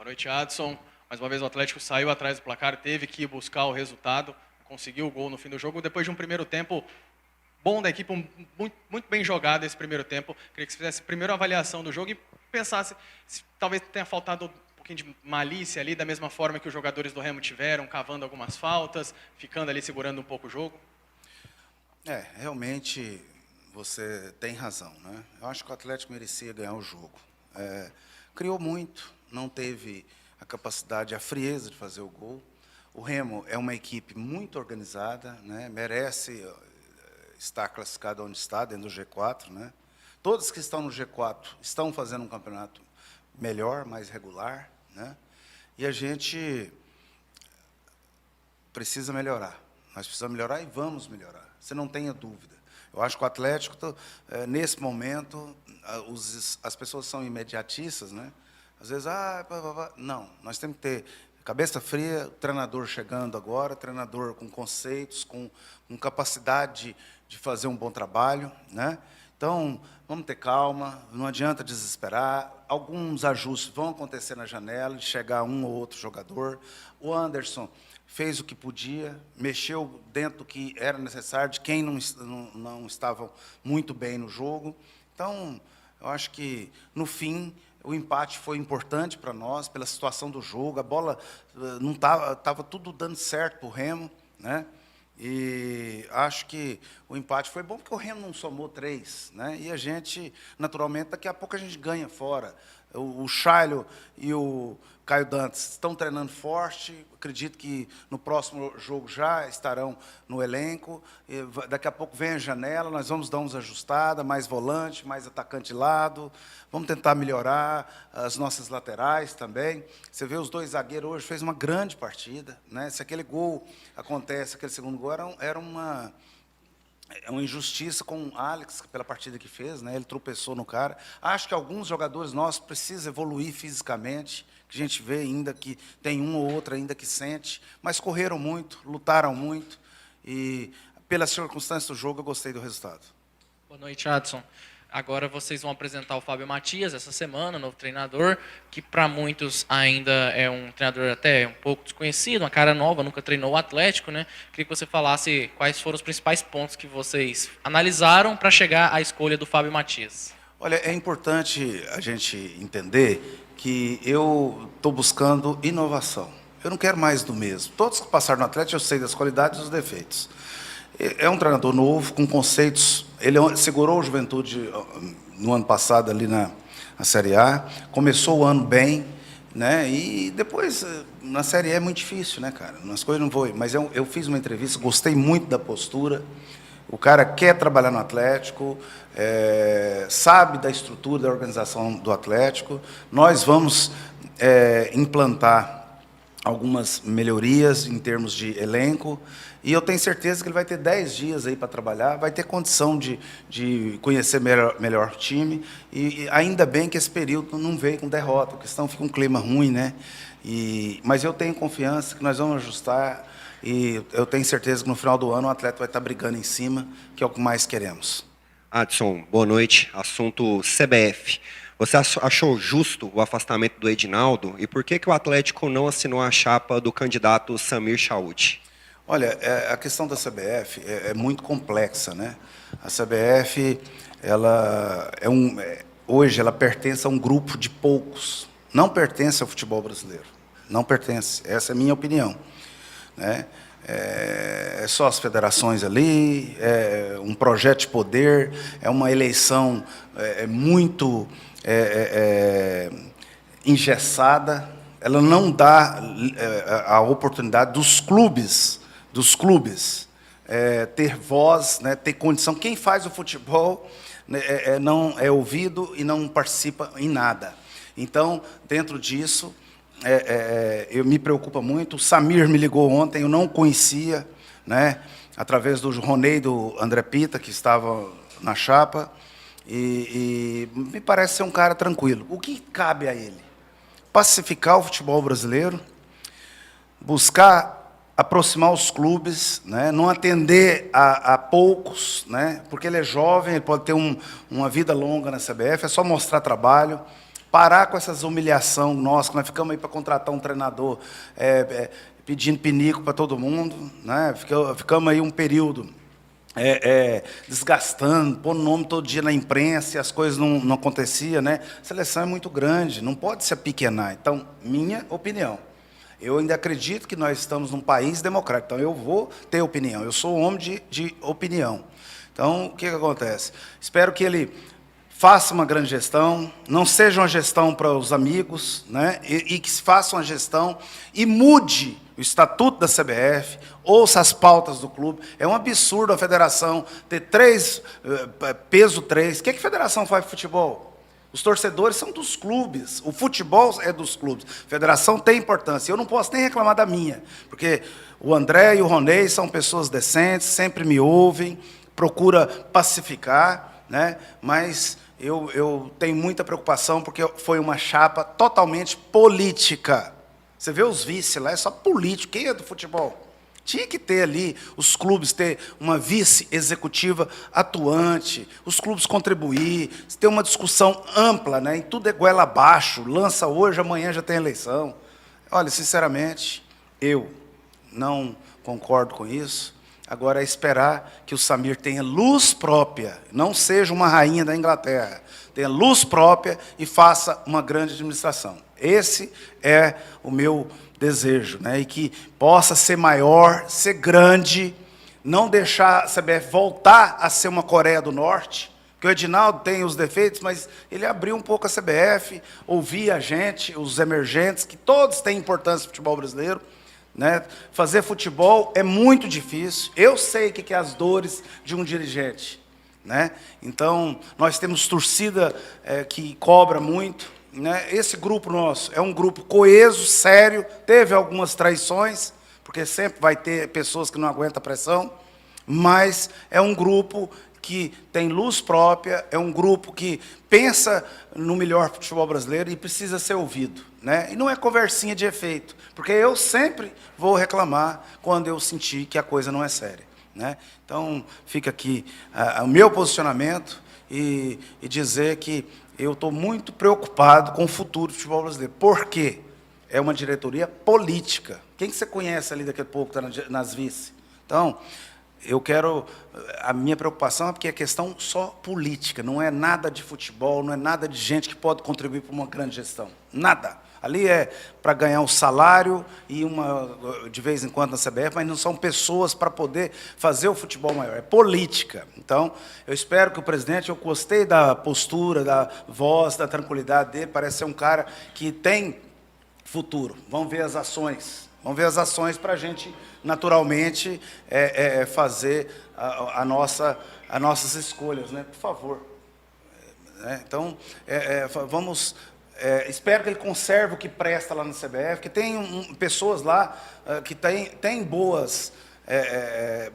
Boa noite, Adson. Mais uma vez o Atlético saiu atrás do placar, teve que ir buscar o resultado, conseguiu o gol no fim do jogo, depois de um primeiro tempo bom da equipe, muito bem jogado esse primeiro tempo. Queria que você fizesse primeiro a avaliação do jogo e pensasse se talvez tenha faltado um pouquinho de malícia ali, da mesma forma que os jogadores do Remo tiveram, cavando algumas faltas, ficando ali segurando um pouco o jogo. Realmente você tem razão, né? Eu acho que o Atlético merecia ganhar o jogo. Criou muito, não teve a capacidade, a frieza de fazer o gol. O Remo é uma equipe muito organizada, né? Merece estar classificado onde está, dentro do G4, né? Todos que estão no G4 estão fazendo um campeonato melhor, mais regular, né? E a gente precisa melhorar. Nós precisamos melhorar e vamos melhorar. Você não tenha dúvida. Eu acho que o Atlético, nesse momento, as pessoas são imediatistas, né? Às vezes, não, nós temos que ter cabeça fria, treinador chegando agora, treinador com conceitos, com capacidade de fazer um bom trabalho, né? Então, vamos ter calma, não adianta desesperar. Alguns ajustes vão acontecer na janela, de chegar um ou outro jogador. O Anderson fez o que podia, mexeu dentro do que era necessário, de quem não estava muito bem no jogo. Então, eu acho que, no fim, o empate foi importante para nós, pela situação do jogo. A bola não estava tudo dando certo para o Remo, né? E acho que o empate foi bom, porque o Remo não somou 3, né? E a gente, naturalmente, daqui a pouco a gente ganha fora. O Chailo e o Caio Dantas estão treinando forte, acredito que no próximo jogo já estarão no elenco. E daqui a pouco vem a janela, nós vamos dar uns ajustadas, mais volante, mais atacante de lado, vamos tentar melhorar as nossas laterais também. Você vê os dois zagueiros hoje, fez uma grande partida, né? Se aquele gol acontece, aquele segundo gol, era uma injustiça com o Alex, pela partida que fez, né? Ele tropeçou no cara. Acho que alguns jogadores nossos precisam evoluir fisicamente, que a gente vê ainda que tem um ou outro ainda que sente, mas correram muito, lutaram muito, e pelas circunstâncias do jogo eu gostei do resultado. Boa noite, Adson. Agora vocês vão apresentar o Fábio Matias essa semana, novo treinador, que para muitos ainda é um treinador até um pouco desconhecido, uma cara nova, nunca treinou o Atlético, né? Queria que você falasse quais foram os principais pontos que vocês analisaram para chegar à escolha do Fábio Matias. Olha, é importante a gente entender que eu estou buscando inovação. Eu não quero mais do mesmo. Todos que passaram no Atlético, eu sei das qualidades e dos defeitos. É um treinador novo, com conceitos. Ele segurou o Juventude no ano passado, ali na Série A. Começou o ano bem, né? E depois, na Série A é muito difícil, né, cara? As coisas não vão. Mas eu fiz uma entrevista, gostei muito da postura. O cara quer trabalhar no Atlético, sabe da estrutura, da organização do Atlético. Nós vamos implantar algumas melhorias em termos de elenco, e eu tenho certeza que ele vai ter 10 dias aí para trabalhar, vai ter condição de conhecer melhor o time, e ainda bem que esse período não veio com derrota, porque senão fica um clima ruim, né? Mas eu tenho confiança que nós vamos ajustar, e eu tenho certeza que no final do ano o atleta vai estar brigando em cima, que é o que mais queremos. Adson, boa noite. Assunto CBF. Você achou justo o afastamento do Edinaldo? E por que o Atlético não assinou a chapa do candidato Samir Chaud? Olha, a questão da CBF é muito complexa, né? A CBF, hoje, ela pertence a um grupo de poucos. Não pertence ao futebol brasileiro. Não pertence. Essa é a minha opinião, né? É só as federações ali, é um projeto de poder, é uma eleição muito engessada. Ela não dá a oportunidade dos clubes ter voz, né, ter condição. Quem faz o futebol não é ouvido e não participa em nada. Então, dentro disso, eu me preocupa muito. O Samir me ligou ontem, eu não conhecia, né, através do Ronei, do André Pita, que estava na chapa, e me parece ser um cara tranquilo. O que cabe a ele? Pacificar o futebol brasileiro, buscar aproximar os clubes, né, não atender a poucos, né, porque ele é jovem, ele pode ter uma vida longa na CBF, é só mostrar trabalho, parar com essas humilhações nossas, que nós ficamos aí para contratar um treinador pedindo pinico para todo mundo, né? Ficamos aí um período desgastando, pondo nome todo dia na imprensa e as coisas não aconteciam, né? A seleção é muito grande, não pode se apequenar. Então, minha opinião. Eu ainda acredito que nós estamos num país democrático, então eu vou ter opinião. Eu sou um homem de opinião. Então, o que acontece? Espero que ele faça uma grande gestão, não seja uma gestão para os amigos, né? E que se faça uma gestão e mude o estatuto da CBF, ouça as pautas do clube. É um absurdo a federação ter peso 3. O que a federação faz de futebol? Os torcedores são dos clubes, o futebol é dos clubes. A federação tem importância. Eu não posso nem reclamar da minha, porque o André e o Ronei são pessoas decentes, sempre me ouvem, procura pacificar, né? Mas eu tenho muita preocupação, porque foi uma chapa totalmente política. Você vê os vice lá, é só político. Quem é do futebol? Tinha que ter ali, os clubes ter uma vice-executiva atuante, os clubes contribuir, ter uma discussão ampla, né? E tudo é goela abaixo, lança hoje, amanhã já tem eleição. Olha, sinceramente, eu não concordo com isso. Agora é esperar que o Samir tenha luz própria, não seja uma rainha da Inglaterra, tenha luz própria e faça uma grande administração. Esse é o meu desejo, né? E que possa ser maior, ser grande, não deixar a CBF voltar a ser uma Coreia do Norte, porque o Edinaldo tem os defeitos, mas ele abriu um pouco a CBF, ouvia a gente, os emergentes, que todos têm importância no futebol brasileiro, né? Fazer futebol é muito difícil. Eu sei o que é as dores de um dirigente, né? Então, nós temos torcida que cobra muito, né? Esse grupo nosso é um grupo coeso, sério, teve algumas traições, porque sempre vai ter pessoas que não aguentam a pressão, mas é um grupo que tem luz própria, é um grupo que pensa no melhor futebol brasileiro e precisa ser ouvido, né? E não é conversinha de efeito, porque eu sempre vou reclamar quando eu sentir que a coisa não é séria, né? Então, fica aqui o meu posicionamento e dizer que eu estou muito preocupado com o futuro do futebol brasileiro. Por quê? É uma diretoria política. Quem que você conhece ali daqui a pouco, está nas vice? Então, eu quero... A minha preocupação é porque é questão só política, não é nada de futebol, não é nada de gente que pode contribuir para uma grande gestão. Nada. Ali é para ganhar um salário e de vez em quando na CBF, mas não são pessoas para poder fazer o futebol maior. É política. Então, eu espero que o presidente, eu gostei da postura, da voz, da tranquilidade dele, parece ser um cara que tem futuro. Vamos ver as ações. Vamos ver as ações para a gente, naturalmente, fazer as nossas escolhas, né? Por favor. Então, vamos... espero que ele conserve o que presta lá na CBF, que tem pessoas lá que têm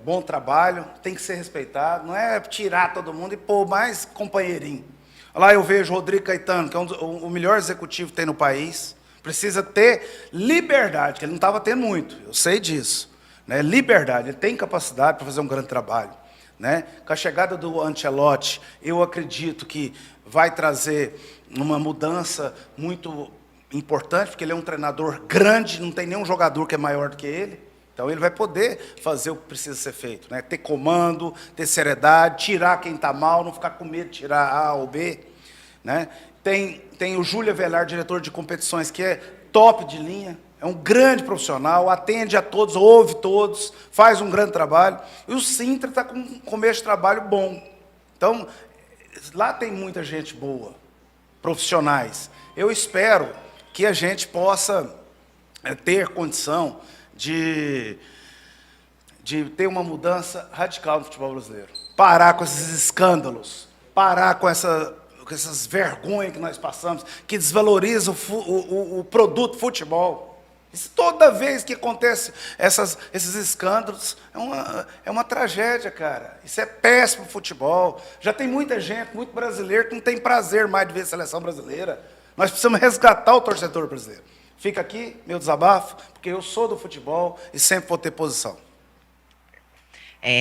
bom trabalho, tem que ser respeitado, não é tirar todo mundo e pôr mais companheirinho. Lá eu vejo o Rodrigo Caetano, que é o melhor executivo que tem no país, precisa ter liberdade, que ele não estava tendo muito, eu sei disso, né? Liberdade, ele tem capacidade para fazer um grande trabalho, né? Com a chegada do Ancelotti, eu acredito que vai trazer uma mudança muito importante, porque ele é um treinador grande, não tem nenhum jogador que é maior do que ele, então ele vai poder fazer o que precisa ser feito, né? Ter comando, ter seriedade, tirar quem está mal, não ficar com medo de tirar A ou B, né? Tem o Júlio Avelar, diretor de competições, que é top de linha, é um grande profissional, atende a todos, ouve todos, faz um grande trabalho, e o Sintra está com um começo de trabalho bom. Então, lá tem muita gente boa, profissionais. Eu espero que a gente possa ter condição de ter uma mudança radical no futebol brasileiro. Parar com esses escândalos, parar com essas vergonhas que nós passamos, que desvalorizam o produto futebol. Isso, toda vez que acontece esses escândalos, é uma tragédia, cara. Isso é péssimo pro futebol. Já tem muita gente, muito brasileiro, que não tem prazer mais de ver a seleção brasileira. Nós precisamos resgatar o torcedor brasileiro. Fica aqui meu desabafo, porque eu sou do futebol e sempre vou ter posição.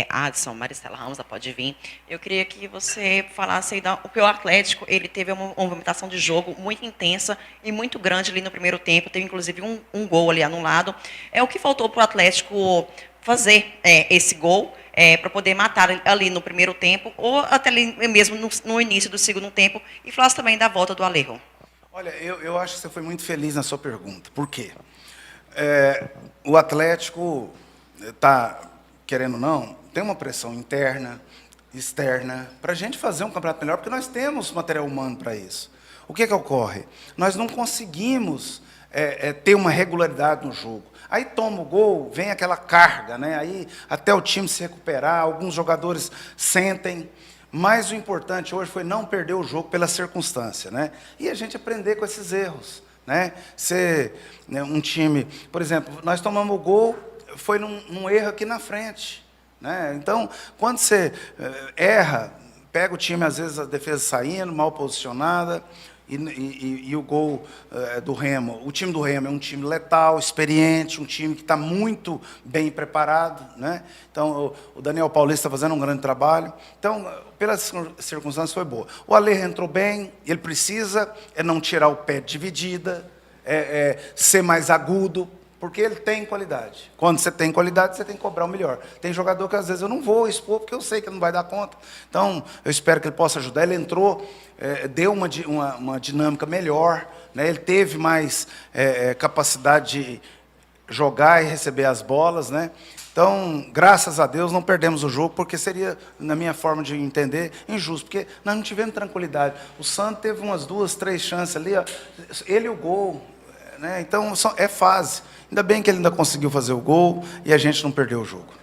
Adson, Maristela Ramos, pode vir. Eu queria que você falasse aí o Atlético, ele teve uma movimentação de jogo muito intensa e muito grande ali no primeiro tempo, teve inclusive um gol ali anulado. O que faltou para o Atlético fazer esse gol para poder matar ali no primeiro tempo ou até ali mesmo no início do segundo tempo, e falasse também da volta do Alejo? Olha, eu acho que você foi muito feliz na sua pergunta. Por quê? O Atlético está, querendo ou não, tem uma pressão interna, externa, para a gente fazer um campeonato melhor, porque nós temos material humano para isso. O que ocorre? Nós não conseguimos ter uma regularidade no jogo. Aí toma o gol, vem aquela carga, né? Aí até o time se recuperar, alguns jogadores sentem. Mas o importante hoje foi não perder o jogo pela circunstância, né? E a gente aprender com esses erros, né? Ser, né, um time... Por exemplo, nós tomamos o gol, foi num erro aqui na frente, né? Então, quando você erra, pega o time, às vezes, a defesa saindo, mal posicionada, e o gol do Remo. O time do Remo é um time letal, experiente, um time que está muito bem preparado, né? Então, o Daniel Paulista está fazendo um grande trabalho. Então, pelas circunstâncias, foi boa. O Alejo entrou bem, ele precisa não tirar o pé de dividida, ser mais agudo, porque ele tem qualidade. Quando você tem qualidade, você tem que cobrar o melhor. Tem jogador que, às vezes, eu não vou expor, porque eu sei que ele não vai dar conta. Então, eu espero que ele possa ajudar. Ele entrou, deu uma dinâmica melhor, né? Ele teve mais capacidade de jogar e receber as bolas, né? Então, graças a Deus, não perdemos o jogo, porque seria, na minha forma de entender, injusto, porque nós não tivemos tranquilidade. O Santos teve umas 2, 3 chances ali, ó, ele e o gol, né? Então, é fase. Ainda bem que ele ainda conseguiu fazer o gol e a gente não perdeu o jogo.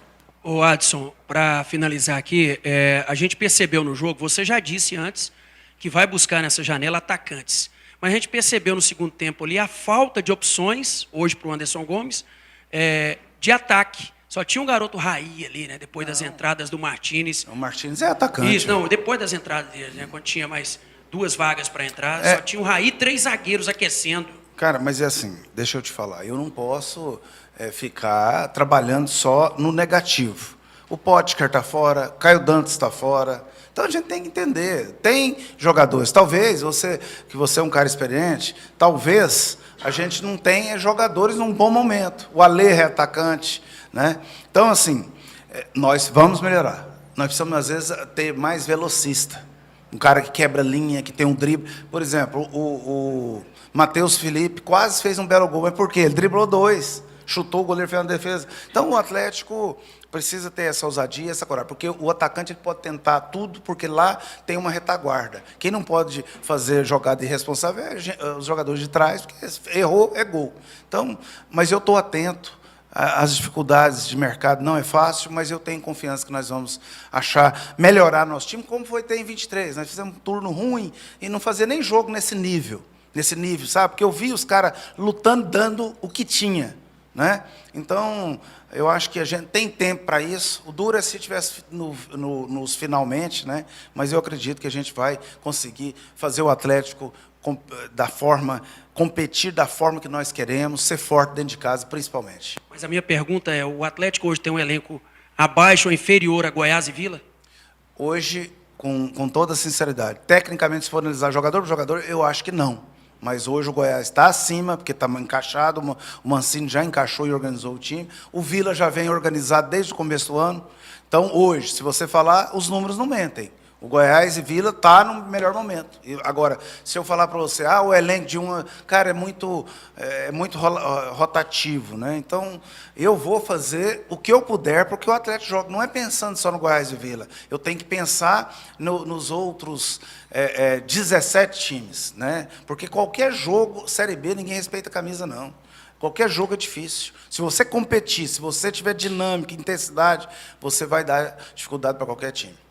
Ô Adson, para finalizar aqui, a gente percebeu no jogo, você já disse antes que vai buscar nessa janela atacantes, mas a gente percebeu no segundo tempo ali a falta de opções, hoje para o Anderson Gomes, de ataque. Só tinha um garoto Raí ali, né, depois das entradas do Martínez. O Martínez é atacante. Isso, não, depois das entradas dele, né, quando tinha mais 2 vagas para entrar, só tinha o Raí e 3 zagueiros aquecendo. Cara, mas é assim, deixa eu te falar, eu não posso ficar trabalhando só no negativo. O Potker está fora, Caio Dantas está fora. Então a gente tem que entender. Tem jogadores, talvez que você é um cara experiente, talvez a gente não tenha jogadores num bom momento. O Alê é atacante, né? Então, assim, nós vamos melhorar. Nós precisamos, às vezes, ter mais velocista. Um cara que quebra linha, que tem um drible. Por exemplo, o Matheus Felipe quase fez um belo gol, mas por quê? Ele driblou 2, chutou, o goleiro fez uma defesa. Então, o Atlético precisa ter essa ousadia, essa coragem, porque o atacante ele pode tentar tudo, porque lá tem uma retaguarda. Quem não pode fazer jogada irresponsável é os jogadores de trás, porque errou, é gol. Então, mas eu estou atento. As dificuldades de mercado não é fácil, mas eu tenho confiança que nós vamos melhorar nosso time, como foi ter em 23. Nós fizemos um turno ruim e não fazia nem jogo nesse nível, sabe? Porque eu vi os caras lutando, dando o que tinha, né? Então, eu acho que a gente tem tempo para isso. O duro é se tivesse nos finalmente, né? Mas eu acredito que a gente vai conseguir fazer o Atlético competir da forma que nós queremos, ser forte dentro de casa, principalmente. Mas a minha pergunta é, o Atlético hoje tem um elenco abaixo ou inferior a Goiás e Vila? Hoje, com toda sinceridade, tecnicamente, se for analisar jogador por jogador, eu acho que não. Mas hoje o Goiás está acima, porque está encaixado, o Mancini já encaixou e organizou o time. O Vila já vem organizado desde o começo do ano. Então, hoje, se você falar, os números não mentem. O Goiás e Vila está no melhor momento. Agora, se eu falar para você, o elenco de uma... Cara, é muito rotativo, né? Então, eu vou fazer o que eu puder, porque o Atlético joga. Não é pensando só no Goiás e Vila. Eu tenho que pensar nos outros 17 times, né? Porque qualquer jogo, Série B, ninguém respeita a camisa, não. Qualquer jogo é difícil. Se você competir, se você tiver dinâmica, intensidade, você vai dar dificuldade para qualquer time.